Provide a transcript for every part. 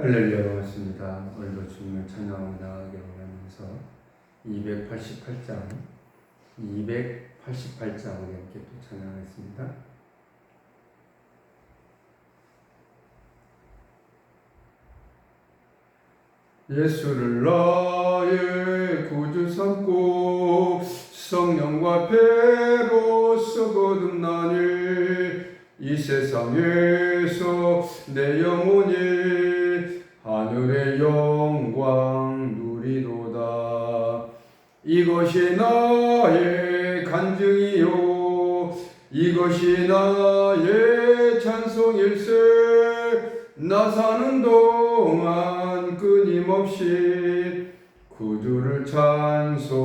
할렐루야 반갑습니다. 오늘도 주님을 찬양하고 나아가게 원하면서 288장 우리 함께 또 찬양하겠습니다. 예수를 나의 구주 삼고 성령과 배로써 거듭나니 이 세상에서 내 영혼이 하늘의 영광 누리도다. 이것이 나의 간증이요 이것이 나의 찬송일세. 나 사는 동안 끊임없이 구주를 찬송하리로다.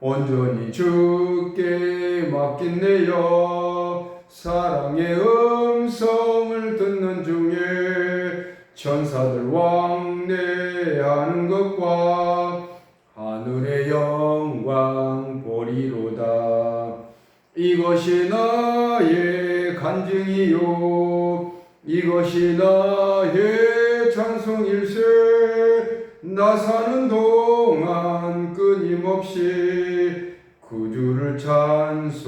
온전히 주께 맡긴 내여 사랑의 음성을 듣는 중에 천사들 왕래하는 것과 하늘의 영광 보리로다. 이것이 나의 간증이요 이것이 나의 찬송일세. 나 사는 동안 끊임없이 구주를 찬송하리로다.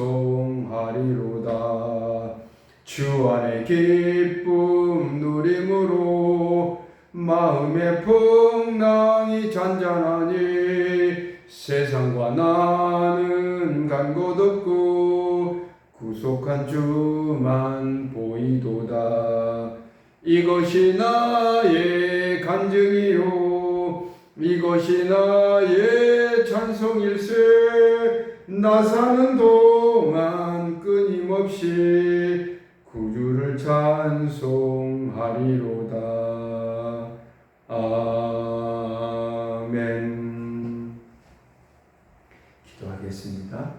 주 안에 기쁨 누림으로 마음의 풍랑이 잔잔하니 세상과 나는 간 곳 없고 구속한 주만 보이도다. 이것이 나의 간증이요 이것이 나의 찬송일세. 나 사는 동안 끊임없이 구주를 찬송하리로다. 아멘. 기도하겠습니다.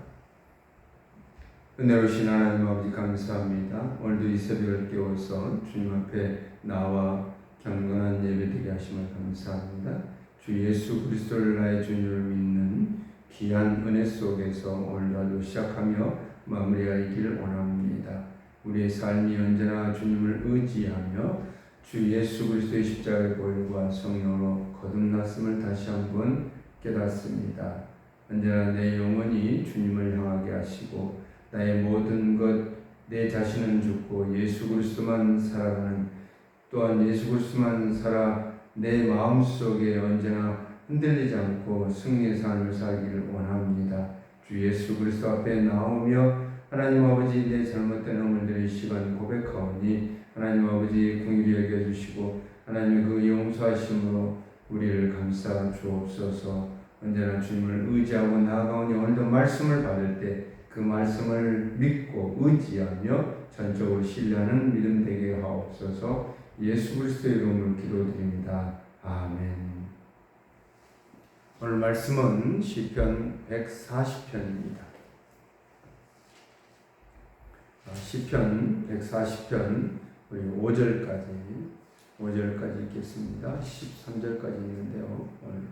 은혜로우신 하나님 아버지 감사합니다. 오늘도 이 새벽을 깨워서 주님 앞에 나와 경건한 예배드리게 하심을 감사합니다. 주 예수 그리스도를 나의 주님을 믿는 귀한 은혜 속에서 오늘 하루 시작하며 마무리하기를 원합니다. 우리의 삶이 언제나 주님을 의지하며 주 예수 그리스도의 십자가의 보혈과 성령으로 거듭났음을 다시 한번 깨닫습니다. 언제나 내 영혼이 주님을 향하게 하시고 나의 모든 것, 내 자신은 죽고 예수 그리스도만 살아가는, 또한 예수 그리스도만 살아 내 마음속에 언제나 흔들리지 않고 승리의 삶을 살기를 원합니다. 주 예수 그리스도 앞에 나오며 하나님 아버지 내 잘못된 허물들의 시간 고백하오니 하나님 아버지 긍휼히 여겨주시고 하나님의 그 용서하심으로 우리를 감싸 주옵소서. 언제나 주님을 의지하고 나아가오니 오늘도 말씀을 받을 때 그 말씀을 믿고 의지하며 전적으로 신뢰하는 믿음 되게 하옵소서. 예수 그리스도의 이름으로 기도드립니다. 아멘. 오늘 말씀은 시편 140편입니다. 시편 140편 우리 5절까지 읽겠습니다. 13절까지 있는데요. 오늘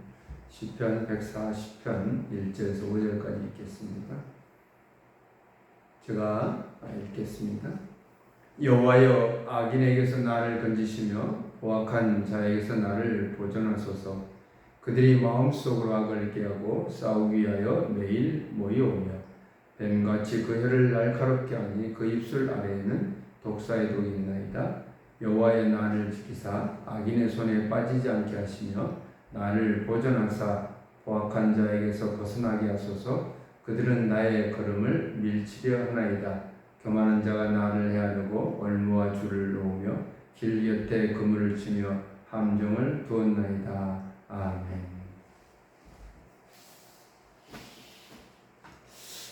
시편 140편 1절에서 5절까지 읽겠습니다. 제가 읽겠습니다. 여호와여, 악인에게서 나를 건지시며 포악한 자에게서 나를 보존하소서. 그들이 마음속으로 악을 깨하고 싸우기 위하여 매일 모여오며 뱀같이 그 혀를 날카롭게 하니 그 입술 아래에는 독사의 독이 있나이다. 여호와여, 나를 지키사 악인의 손에 빠지지 않게 하시며 나를 보존하사 포악한 자에게서 벗어나게 하소서. 그들은 나의 걸음을 밀치려 하나이다. 교만한 자가 나를 헤아르고 올무와 줄을 놓으며 길 곁에 그물을 치며 함정을 두었나이다. 아멘.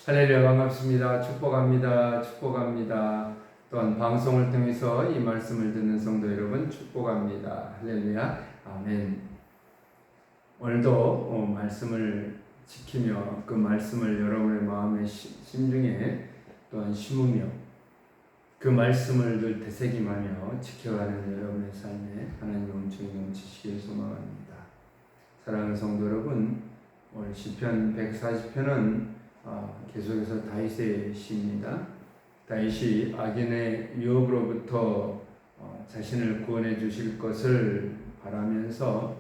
할렐루야 반갑습니다. 축복합니다. 또한 방송을 통해서 이 말씀을 듣는 성도 여러분 축복합니다. 할렐루야. 아멘. 오늘도 말씀을 지키며 그 말씀을 여러분의 마음의 심중에 또한 심으며 그 말씀을 늘 되새김하며 지켜가는 여러분의 삶에 하나님의 은총이 넘치시길 소망합니다. 사랑하는 성도 여러분, 오늘 시편 140편은 계속해서 다윗의 시입니다. 다윗이 악인의 유혹으로부터 자신을 구원해 주실 것을 바라면서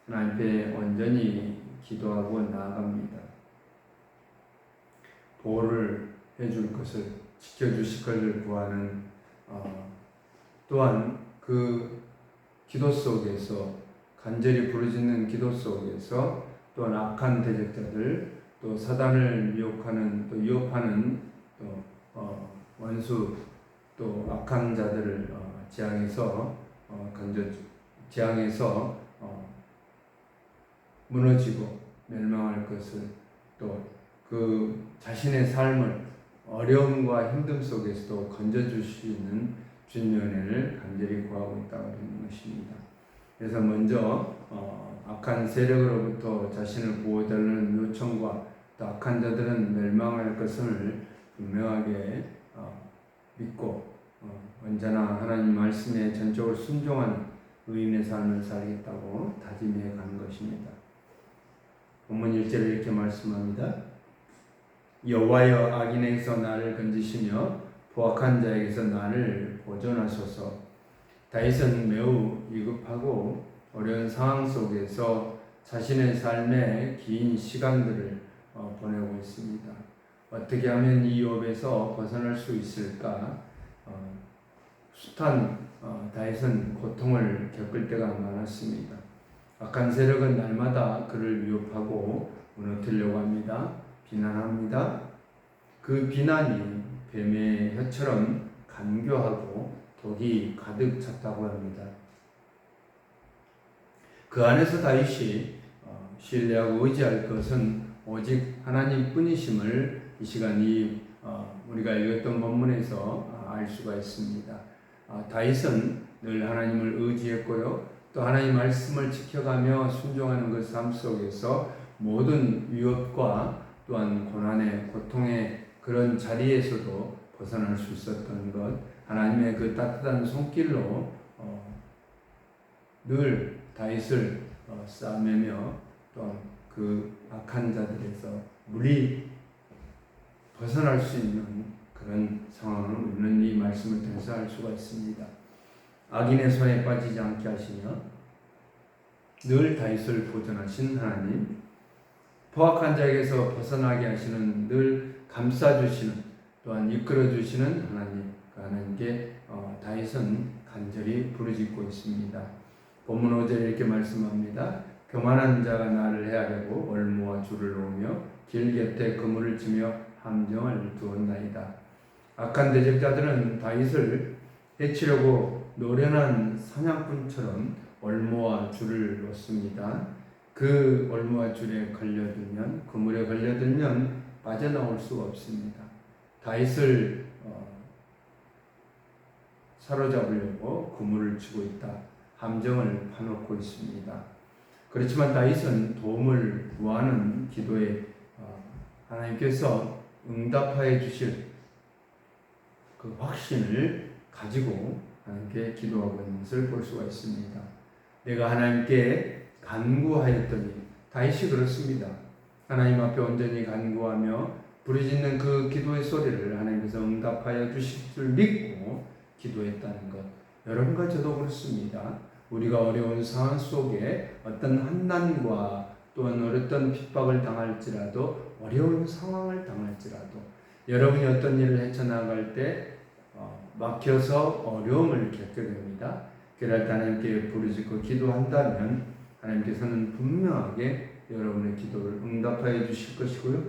하나님께 온전히 기도하고 나아갑니다. 보호를 해줄 것을, 지켜주실 것을 구하는 또한 그 기도 속에서 간절히 부르짖는 기도 속에서 또한 악한 대적자들, 또 사단을 미혹하는, 또 위협하는 또 원수, 또 악한 자들을 재앙에서 재앙에서 무너지고 멸망할 것을, 또 그 자신의 삶을 어려움과 힘듦 속에서도 건져줄 수 있는 주님의 은혜를 간절히 구하고 있다고 하는 것입니다. 그래서 먼저 악한 세력으로부터 자신을 보호해달라는 요청과 또 악한 자들은 멸망할 것을 분명하게 믿고 언제나 하나님 말씀에 전적으로 순종하는 의인의 삶을 살겠다고 다짐해 가는 것입니다. 본문 1절에 이렇게 말씀합니다. 여호와여, 악인에게서 나를 건지시며 포악한 자에게서 나를 보존하소서. 다윗은 매우 위급하고 어려운 상황 속에서 자신의 삶의 긴 시간들을 보내고 있습니다. 어떻게 하면 이 유업에서 벗어날 수 있을까? 숱한 다윗은 고통을 겪을 때가 많았습니다. 악한 세력은 날마다 그를 위협하고 무너뜨리려고 합니다. 비난합니다. 그 비난이 뱀의 혀처럼 간교하고 독이 가득 찼다고 합니다. 그 안에서 다윗이 신뢰하고 의지할 것은 오직 하나님뿐이심을 이 시간 우리가 읽었던 본문에서 알 수가 있습니다. 다윗은 늘 하나님을 의지했고요, 또 하나님 말씀을 지켜가며 순종하는 그 삶 속에서 모든 위협과 또한 고난의 고통의 그런 자리에서도 벗어날 수 있었던 것, 하나님의 그 따뜻한 손길로 늘 다윗을 싸매며 또한 그 악한 자들에서 물리 벗어날 수 있는 그런 상황을 우리는 이 말씀을 통해서 알 수가 있습니다. 악인의 손에 빠지지 않게 하시며 늘 다윗을 보존하신 하나님, 포악한 자에게서 벗어나게 하시는, 늘 감싸주시는, 또한 이끌어주시는 하나님, 그 하나님께 다윗은 간절히 부르짖고 있습니다. 본문 5절에 이렇게 말씀합니다. 교만한 자가 나를 헤아려고 올무와 줄을 놓으며 길 곁에 그물을 치며 함정을 두었나이다. 악한 대적자들은 다윗을 해치려고 노련한 사냥꾼처럼 올무와 줄을 놓습니다. 그 올무와 줄에 걸려들면, 그물에 걸려들면 빠져나올 수가 없습니다. 다윗을 사로잡으려고 그물을 치고 있다. 함정을 파놓고 있습니다. 그렇지만 다윗은 도움을 구하는 기도에 하나님께서 응답하여 주실 그 확신을 가지고 하나님께 기도하고 있는 것을 볼 수가 있습니다. 내가 하나님께 간구하였더니, 다윗이 그렇습니다. 하나님 앞에 온전히 간구하며 부르짖는 그 기도의 소리를 하나님께서 응답하여 주실 줄 믿고 기도했다는 것. 여러분과 저도 그렇습니다. 우리가 어려운 상황 속에 어떤 환난과 또한 어떤 핍박을 당할지라도, 어려운 상황을 당할지라도, 여러분이 어떤 일을 헤쳐나갈 때 막혀서 어려움을 겪게 됩니다. 그럴 때 하나님께 부르짖고 기도한다면 하나님께서는 분명하게 여러분의 기도를 응답하여 주실 것이고요,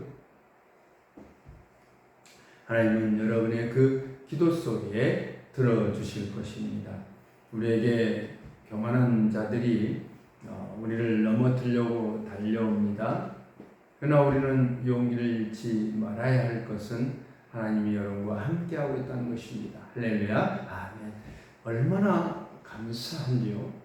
하나님은 여러분의 그 기도 소리에 들어주실 것입니다. 우리에게 교만한 자들이 우리를 넘어뜨리려고 달려옵니다. 그러나 우리는 용기를 잃지 말아야 할 것은 하나님이 여러분과 함께하고 있다는 것입니다. 할렐루야. 아멘. 얼마나 감사한지요.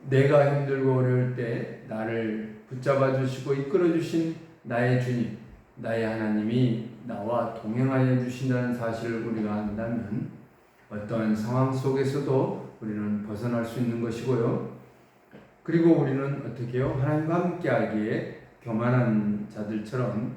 내가 힘들고 어려울 때 나를 붙잡아 주시고 이끌어 주신 나의 주님, 나의 하나님이 나와 동행하여 주신다는 사실을 우리가 안다면 어떠한 상황 속에서도 우리는 벗어날 수 있는 것이고요. 그리고 우리는 어떻게 해요? 하나님과 함께하기에 교만한 자들처럼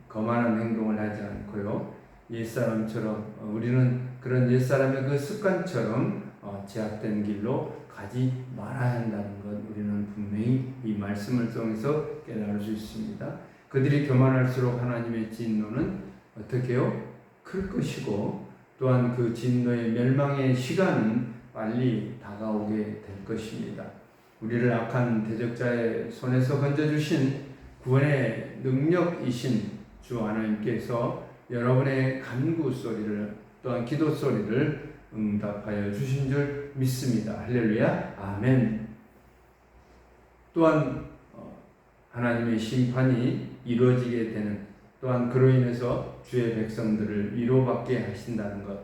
거만한 행동을 하지 않고요, 옛사람처럼 우리는 그런 옛사람의 그 습관처럼 제약된 길로 가지 말아야 한다는 것 우리는 분명히 이 말씀을 통해서 깨달을 수 있습니다. 그들이 교만할수록 하나님의 진노는 어떻게 해요? 클 것이고 또한 그 진노의 멸망의 시간은 빨리 다가오게 될 것입니다. 우리를 악한 대적자의 손에서 건져주신 구원의 능력이신 주 하나님께서 여러분의 간구 소리를 또한 기도 소리를 응답하여 주신 줄 믿습니다. 할렐루야, 아멘. 또한 하나님의 심판이 이루어지게 되는 또한 그로 인해서 주의 백성들을 위로받게 하신다는 것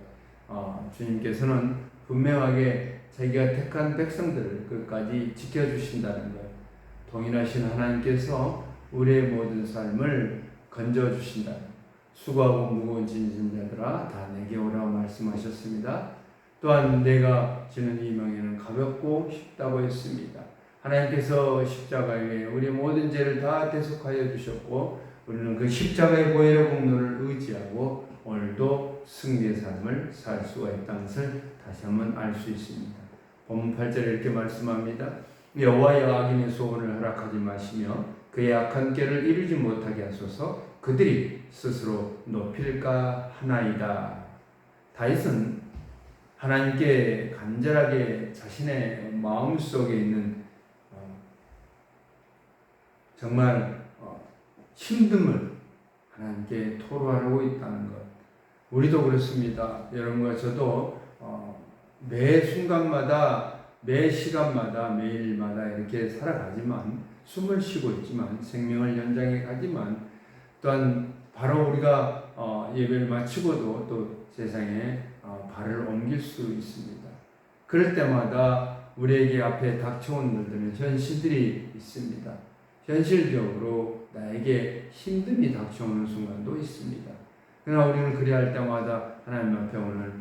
주님께서는 분명하게 자기가 택한 백성들을 끝까지 지켜주신다는 것 동일하신 하나님께서 우리의 모든 삶을 건져주신다. 수고하고 무거운 짐진 자들아 다 내게 오라고 말씀하셨습니다. 또한 내가 지는 이 명예는 가볍고 쉽다고 했습니다. 하나님께서 십자가에 우리의 모든 죄를 다 대속하여 주셨고 우리는 그 십자가의 보혈의 공로를 의지하고 오늘도 승리의 삶을 살 수가 있다는 것을 다시 한번 알 수 있습니다. 본문 8절에 이렇게 말씀합니다. 여호와여 악인의 소원을 허락하지 마시며 그의 악한 꾀를 이루지 못하게 하소서. 그들이 스스로 높일까 하나이다. 다윗은 하나님께 간절하게 자신의 마음속에 있는 정말 힘듦을 하나님께 토로하고 있다는 것. 우리도 그렇습니다. 여러분과 저도 매 순간마다 매 시간마다 매일마다 이렇게 살아가지만 숨을 쉬고 있지만 생명을 연장해 가지만 또한 바로 우리가 예배를 마치고도 또 세상에 발을 옮길 수 있습니다. 그럴 때마다 우리에게 앞에 닥쳐온 일들은 현실들이 있습니다. 현실적으로 나에게 힘듦이 닥쳐오는 순간도 있습니다. 그러나 우리는 그래야 할 때마다 하나님 앞에 오늘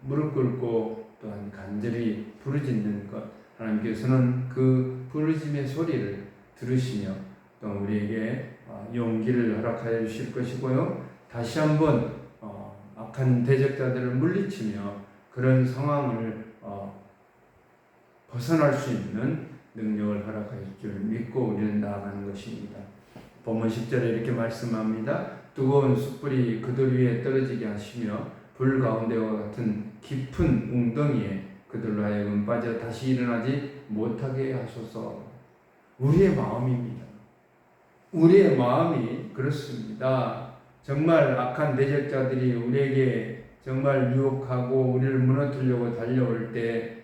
무릎 꿇고 또한 간절히 부르짖는 것 하나님께서는 그 부르짖음의 소리를 들으시며 또 우리에게 용기를 허락하여 주실 것이고요. 다시 한번 악한 대적자들을 물리치며 그런 상황을 벗어날 수 있는 능력을 허락하여 줄 믿고 우리는 나아가는 것입니다. 본문 10절에 이렇게 말씀합니다. 뜨거운 숯불이 그들 위에 떨어지게 하시며 불 가운데와 같은 깊은 웅덩이에 그들로 하여금 빠져 다시 일어나지 못하게 하소서. 우리의 마음입니다. 우리의 마음이 그렇습니다. 정말 악한 대적자들이 우리에게 정말 유혹하고 우리를 무너뜨리려고 달려올 때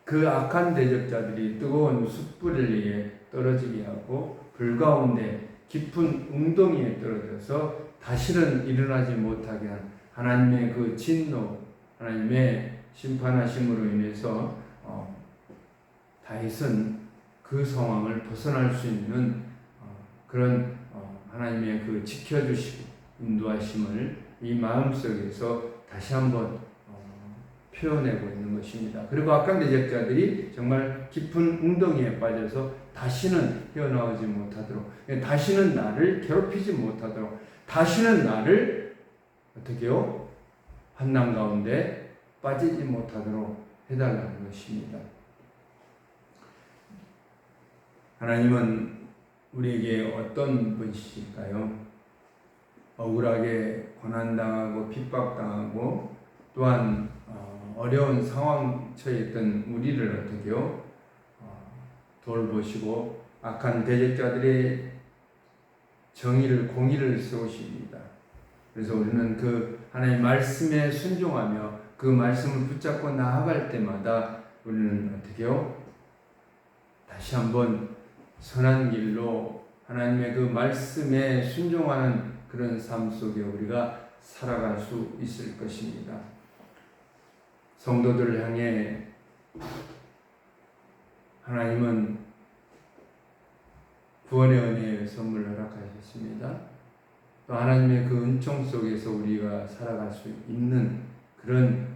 그 악한 대적자들이 뜨거운 숯불 위에 떨어지게 하고 불 가운데 깊은 웅덩이에 떨어져서 다시는 일어나지 못하게 한 하나님의 그 진노, 하나님의 심판하심으로 인해서 다윗은 그 상황을 벗어날 수 있는 그런 하나님의 그 지켜주시고 인도하심을 이 마음속에서 다시 한번 표현하고 있는 것입니다. 그리고 악한 대적자들이 정말 깊은 웅덩이에 빠져서 다시는 헤어나오지 못하도록, 다시는 나를 괴롭히지 못하도록, 다시는 나를 어떻게요? 환난 가운데 빠지지 못하도록 해달라는 것입니다. 하나님은 우리에게 어떤 분이실까요? 억울하게 고난당하고 핍박당하고 또한 어려운 상황 처해 있던 우리를 어떻게요? 돌보시고 악한 대적자들의 정의를 공의를 세우십니다. 그래서 우리는 그 하나님의 말씀에 순종하며 그 말씀을 붙잡고 나아갈 때마다 우리는 어떻게요? 다시 한번 선한 길로 하나님의 그 말씀에 순종하는 그런 삶 속에 우리가 살아갈 수 있을 것입니다. 성도들을 향해 하나님은 구원의 은혜의 선물을 허락하셨습니다. 또 하나님의 그 은총 속에서 우리가 살아갈 수 있는 그런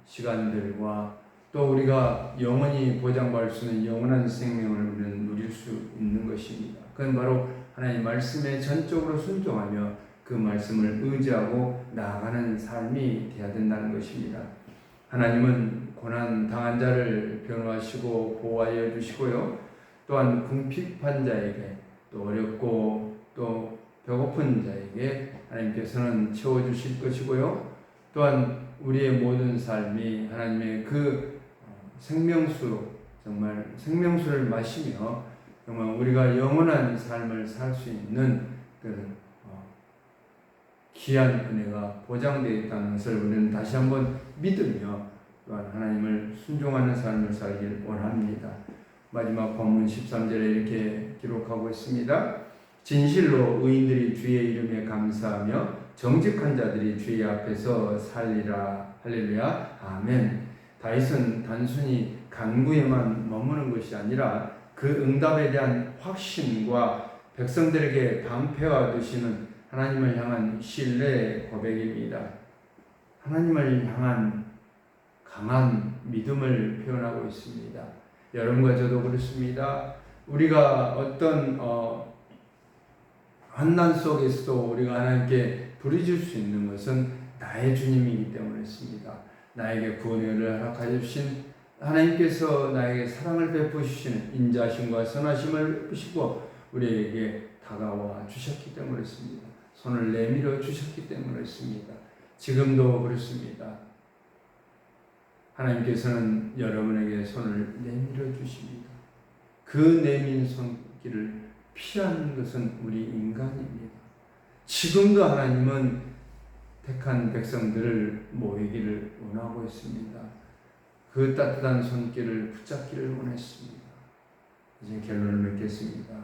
시간들과 또 우리가 영원히 보장받을 수 있는 영원한 생명을 우리는 누릴 수 있는 것입니다. 그건 바로 하나님의 말씀에 전적으로 순종하며 그 말씀을 의지하고 나아가는 삶이 되어야 된다는 것입니다. 하나님은 고난 당한 자를 변호하시고 보호하여 주시고요. 또한 궁핍한 자에게, 또 어렵고 또 배고픈 자에게 하나님께서는 채워주실 것이고요. 또한 우리의 모든 삶이 하나님의 그 생명수로, 정말 생명수를 마시며 정말 우리가 영원한 삶을 살 수 있는 그 귀한 은혜가 보장되어 있다는 것을 우리는 다시 한번 믿으며 또한 하나님을 순종하는 삶을 살길 원합니다. 마지막 본문 13절에 이렇게 기록하고 있습니다. 진실로 의인들이 주의 이름에 감사하며 정직한 자들이 주의 앞에서 살리라. 할렐루야. 아멘. 다윗은 단순히 간구에만 머무는 것이 아니라 그 응답에 대한 확신과 백성들에게 방패하듯이는 하나님을 향한 신뢰의 고백입니다. 하나님을 향한 강한 믿음을 표현하고 있습니다. 여러분과 저도 그렇습니다. 우리가 어떤 환난 속에서도 우리가 하나님께 부르짖을 수 있는 것은 나의 주님이기 때문이었습니다. 나에게 구원을 허락하여 주신 하나님께서 나에게 사랑을 베푸시는 인자심과 선하심을 베푸시고 우리에게 다가와 주셨기 때문이었습니다. 손을 내밀어 주셨기 때문이었습니다. 지금도 그렇습니다. 하나님께서는 여러분에게 손을 내밀어 주십니다. 그 내민 손길을 피하는 것은 우리 인간입니다. 지금도 하나님은 택한 백성들을 모이기를 원하고 있습니다. 그 따뜻한 손길을 붙잡기를 원했습니다. 이제 결론을 맺겠습니다.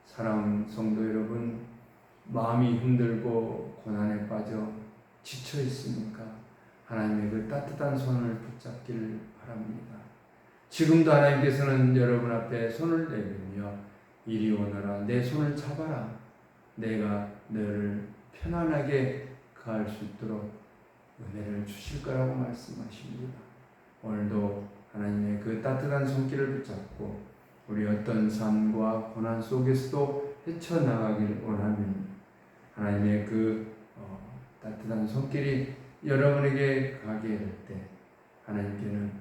사랑하는 성도 여러분, 마음이 힘들고 고난에 빠져 지쳐 있습니까? 하나님의 그 따뜻한 손을 붙잡기를 바랍니다. 지금도 하나님께서는 여러분 앞에 손을 내밀며 이리 오너라, 내 손을 잡아라, 내가 너를 편안하게 가할 수 있도록 은혜를 주실 거라고 말씀하십니다. 오늘도 하나님의 그 따뜻한 손길을 붙잡고 우리 어떤 삶과 고난 속에서도 헤쳐나가기를 원하면 하나님의 그 따뜻한 손길이 여러분에게 가게 될 때 하나님께는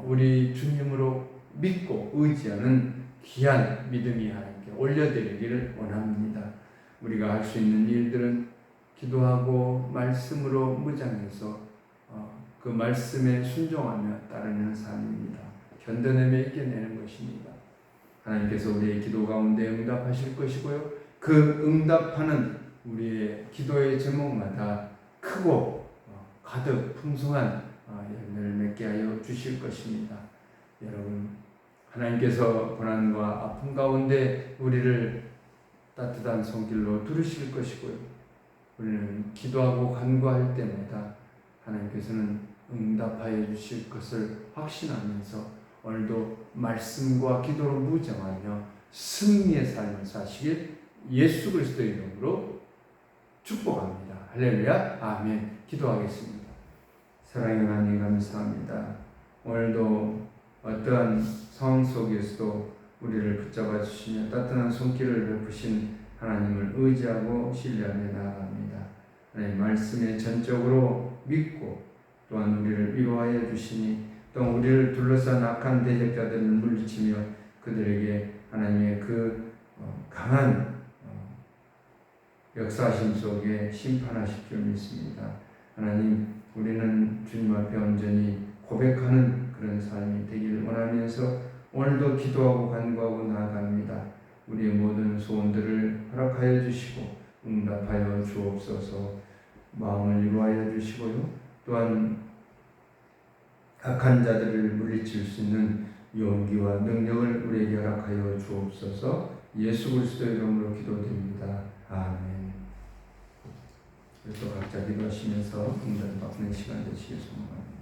우리 주님으로 믿고 의지하는 귀한 믿음이 하나님께 올려드리기를 원합니다. 우리가 할 수 있는 일들은 기도하고 말씀으로 무장해서 그 말씀에 순종하며 따르는 삶입니다. 견뎌내며 이겨내는 것입니다. 하나님께서 우리의 기도 가운데 응답하실 것이고요. 그 응답하는 우리의 기도의 제목마다 크고 가득 풍성한 열매를 맺게 하여 주실 것입니다. 여러분, 하나님께서 고난과 아픔 가운데 우리를 따뜻한 손길로 두르실 것이고요. 우리는 기도하고 간구할 때마다 하나님께서는 응답하여 주실 것을 확신하면서 오늘도 말씀과 기도로 무장하며 승리의 삶을 사시길 예수 그리스도의 이름으로 축복합니다. 할렐루야. 아멘. 기도하겠습니다. 사랑의 하나님 감사합니다. 오늘도 어떠한 상황 속에서도 우리를 붙잡아 주시며 따뜻한 손길을 베푸신 하나님을 의지하고 신뢰하며 나아갑니다. 하나님 말씀에 전적으로 믿고 또한 우리를 위로하여 주시니 또 우리를 둘러싼 악한 대적자들을 물리치며 그들에게 하나님의 그 강한 역사하심 속에 심판하실 줄 믿습니다. 하나님, 우리는 주님 앞에 온전히 고백하는 그런 삶이 되기를 원하면서 오늘도 기도하고 간구하고 나아갑니다. 우리의 모든 소원들을 허락하여 주시고 응답하여 주옵소서. 마음을 위로하여 주시고요. 또한 악한 자들을 물리칠 수 있는 용기와 능력을 우리에게 허락하여 주옵소서. 예수 그리스도의 이름으로 기도드립니다. 아멘. 또 각자 기도하시면서 응답 받는 시간 되시길 소망합니다.